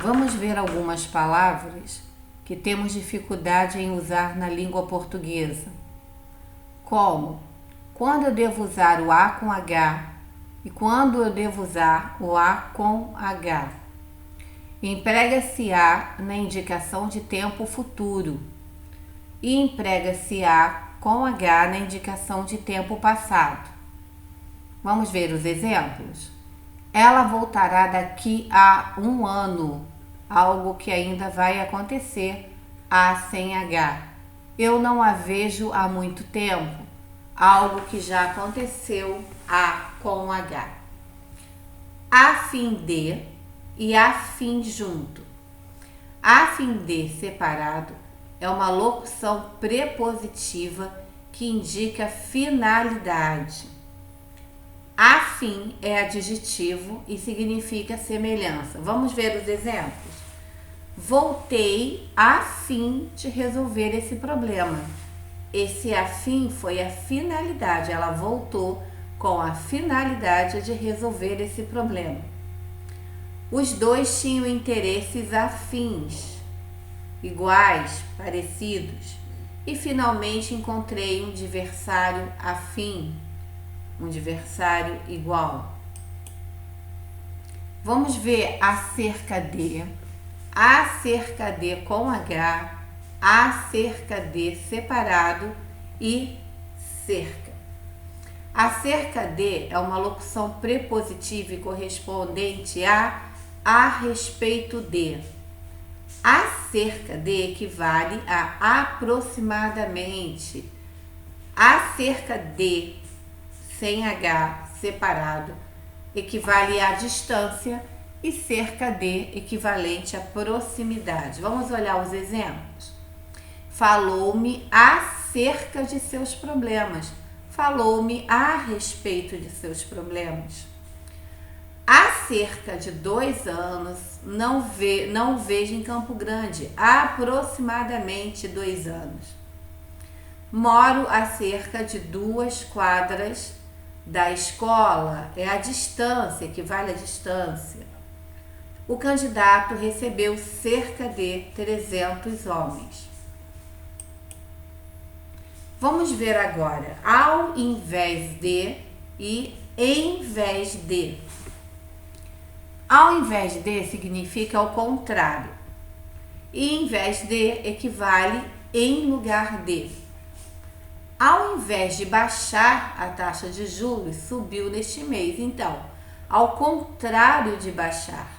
Vamos ver algumas palavras que temos dificuldade em usar na língua portuguesa. Como? Quando eu devo usar o A com H e quando eu devo usar o A com H. Emprega-se A na indicação de tempo futuro e emprega-se A com H na indicação de tempo passado. Vamos ver os exemplos? Ela voltará daqui a 1 ano, algo que ainda vai acontecer, A sem H. Eu não a vejo há muito tempo, algo que já aconteceu, A com H. A fim de e a fim junto. A fim de separado é uma locução prepositiva que indica finalidade. A fim é adjetivo e significa semelhança. Vamos ver os exemplos. Voltei a fim de resolver esse problema. Esse a fim foi a finalidade. Ela voltou com a finalidade de resolver esse problema. Os dois tinham interesses afins, iguais, parecidos. E finalmente encontrei um adversário afim. Um adversário igual. Vamos ver acerca de com H, acerca de separado e cerca. Acerca de é uma locução prepositiva e correspondente a respeito de. Acerca de equivale a aproximadamente. Acerca de sem H, separado, equivale à distância e cerca de, equivalente à proximidade. Vamos olhar os exemplos. Falou-me acerca de seus problemas. Falou-me a respeito de seus problemas. Há cerca de 2 anos, não vejo em Campo Grande. Há aproximadamente 2 anos. Moro a cerca de 2 quadras da escola, é a distância, equivale à distância. O candidato recebeu cerca de 300 homens. Vamos ver agora, ao invés de e em vez de. Ao invés de significa o contrário. E em vez de equivale em lugar de. Ao invés de baixar a taxa de juros, subiu neste mês. Então, ao contrário de baixar.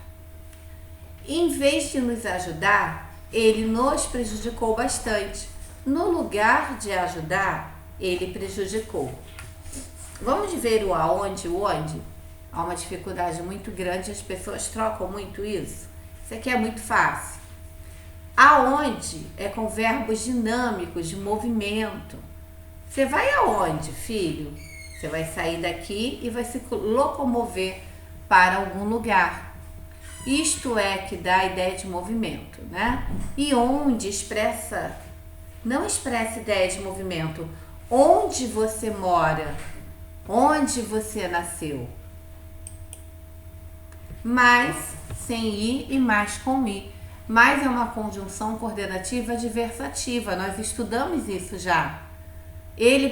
Em vez de nos ajudar, ele nos prejudicou bastante. No lugar de ajudar, ele prejudicou. Vamos ver o aonde e o onde? Há uma dificuldade muito grande, as pessoas trocam muito isso. Isso aqui é muito fácil. Aonde é com verbos dinâmicos, de movimento. Você vai aonde, filho? Você vai sair daqui e vai se locomover para algum lugar. Isto é que dá a ideia de movimento, né? E onde não expressa ideia de movimento. Onde você mora? Onde você nasceu? Mais sem i e mais com i. Mais é uma conjunção coordenativa adversativa. Nós estudamos isso já. Ele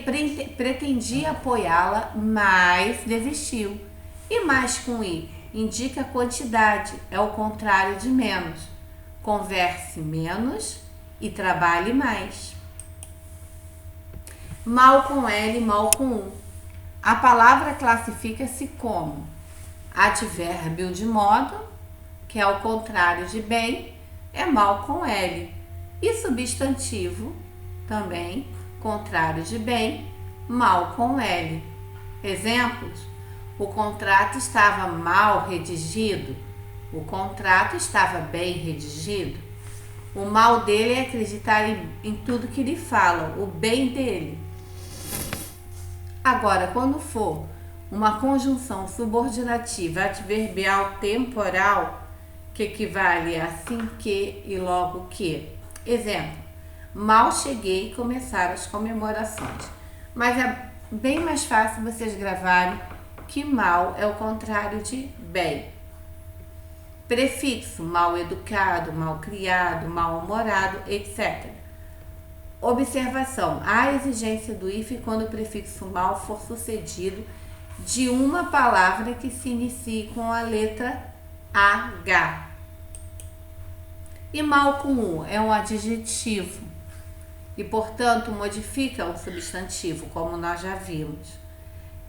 pretendia apoiá-la, mas desistiu. E mais com i indica quantidade, é o contrário de menos. Converse menos e trabalhe mais. Mal com L, mal com U. A palavra classifica-se como advérbio de modo, que é o contrário de bem, é mal com L. E substantivo, também, contrário de bem, mal com L. Exemplos: o contrato estava mal redigido, o contrato estava bem redigido. O mal dele é acreditar em tudo que lhe fala, o bem dele. Agora, quando for uma conjunção subordinativa adverbial temporal, que equivale a assim que e logo que. Exemplo: mal cheguei e começaram as comemorações. Mas é bem mais fácil vocês gravarem que mal é o contrário de bem. Prefixo: mal educado, mal criado, mal-humorado, etc. Observação: há exigência do if quando o prefixo mal for sucedido de uma palavra que se inicie com a letra H. E mal com U é um adjetivo e, portanto, modifica um substantivo, como nós já vimos.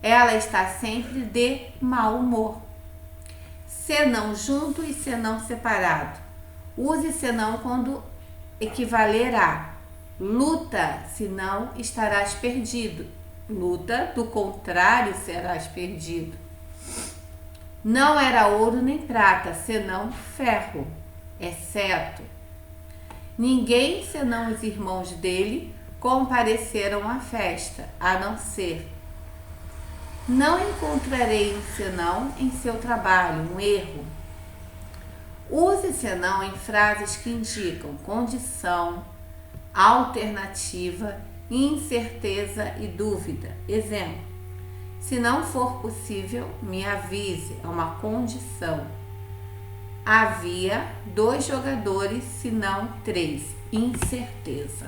Ela está sempre de mau humor. Senão junto e senão separado. Use senão quando equivaler a luta, senão estarás perdido. Luta, do contrário, serás perdido. Não era ouro nem prata, senão ferro, exceto. Ninguém, senão os irmãos dele, compareceram à festa, a não ser. Não encontrarei um senão em seu trabalho, um erro. Use senão em frases que indicam condição, alternativa, incerteza e dúvida. Exemplo: se não for possível, me avise, é uma condição. Havia 2 jogadores, se não 3. Incerteza.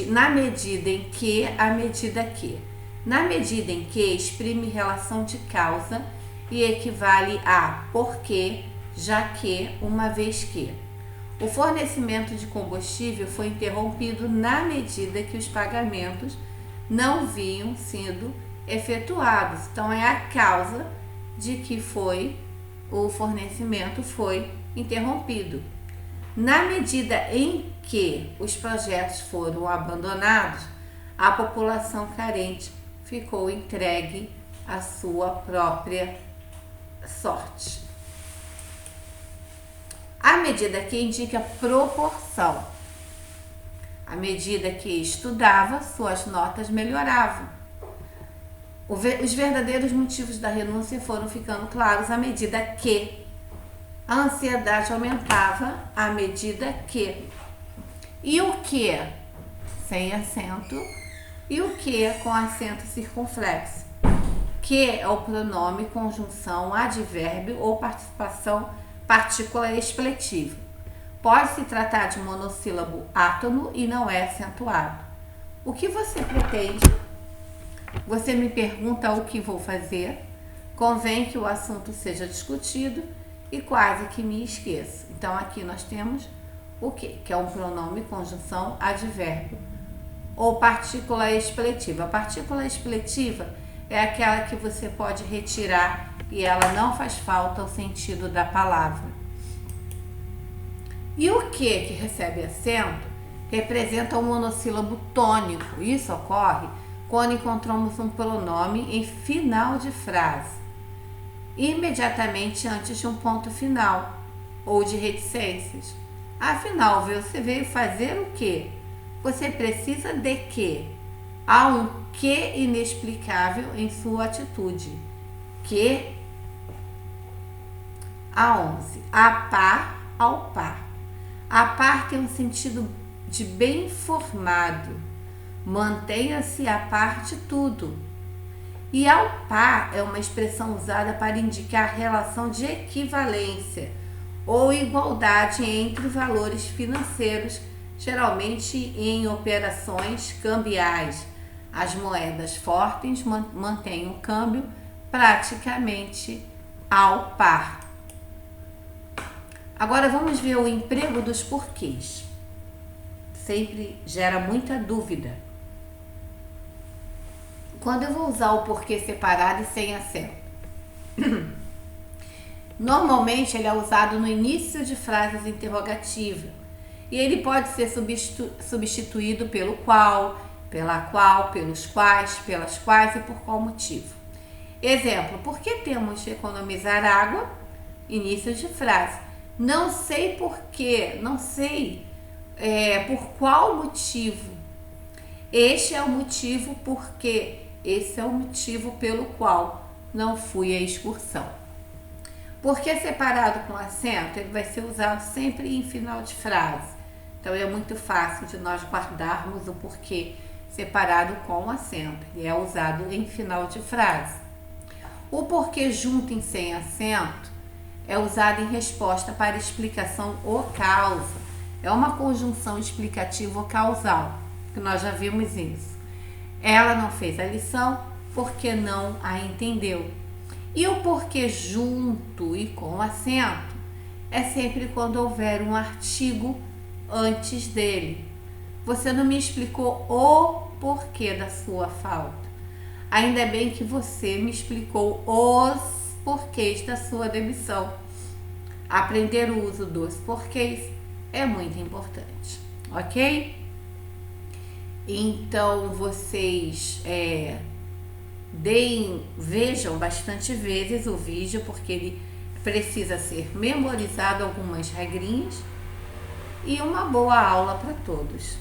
Na medida em que, a medida que. Na medida em que exprime relação de causa e equivale a porque, já que, uma vez que. O fornecimento de combustível foi interrompido na medida que os pagamentos não vinham sendo efetuados. Então, é a causa de que o fornecimento foi interrompido. Na medida em que os projetos foram abandonados, a população carente ficou entregue à sua própria sorte. A medida que indica proporção. À medida que estudava, suas notas melhoravam. Os verdadeiros motivos da renúncia foram ficando claros à medida que a ansiedade aumentava, à medida que. E o que? Sem acento. E o que com acento circunflexo? Que é o pronome, conjunção, advérbio ou participação partícula expletiva. Pode se tratar de monossílabo átono e não é acentuado. O que você pretende? Você me pergunta o que vou fazer. Convém que o assunto seja discutido e quase que me esqueço. Então aqui nós temos o que? Que é um pronome, conjunção, advérbio ou partícula expletiva. A partícula expletiva é aquela que você pode retirar e ela não faz falta ao sentido da palavra. E o que recebe acento representa um monossílabo tônico. Isso ocorre quando encontramos um pronome em final de frase, imediatamente antes de um ponto final ou de reticências. Afinal, você veio fazer o quê? Você precisa de quê? Há um que inexplicável em sua atitude. Que a 11. A par, ao par. A par tem um sentido de bem formado. Mantenha-se a par de tudo. E ao par é uma expressão usada para indicar relação de equivalência ou igualdade entre valores financeiros, geralmente em operações cambiais. As moedas fortes mantêm o câmbio praticamente ao par. Agora vamos ver o emprego dos porquês. Sempre gera muita dúvida. Quando eu vou usar o porquê separado e sem acento? Normalmente ele é usado no início de frases interrogativas e ele pode ser substituído pelo qual, pela qual, pelos quais, pelas quais e por qual motivo. Exemplo: por que temos de economizar água? Início de frase. Não sei por quê, não sei por qual motivo. Este é o motivo porque, esse é o motivo pelo qual não fui à excursão. Porque separado com acento, ele vai ser usado sempre em final de frase. Então é muito fácil de nós guardarmos o porquê separado com acento. Ele é usado em final de frase. O porquê junto em sem acento é usado em resposta para explicação ou causa. É uma conjunção explicativa ou causal, que nós já vimos isso. Ela não fez a lição porque não a entendeu. E o porquê junto e com acento é sempre quando houver um artigo antes dele. Você não me explicou o porquê da sua falta. Ainda bem que você me explicou os porquês da sua demissão. Aprender o uso dos porquês é muito importante, ok? Então vocês vejam bastante vezes o vídeo, porque ele precisa ser memorizado, algumas regrinhas, e uma boa aula para todos.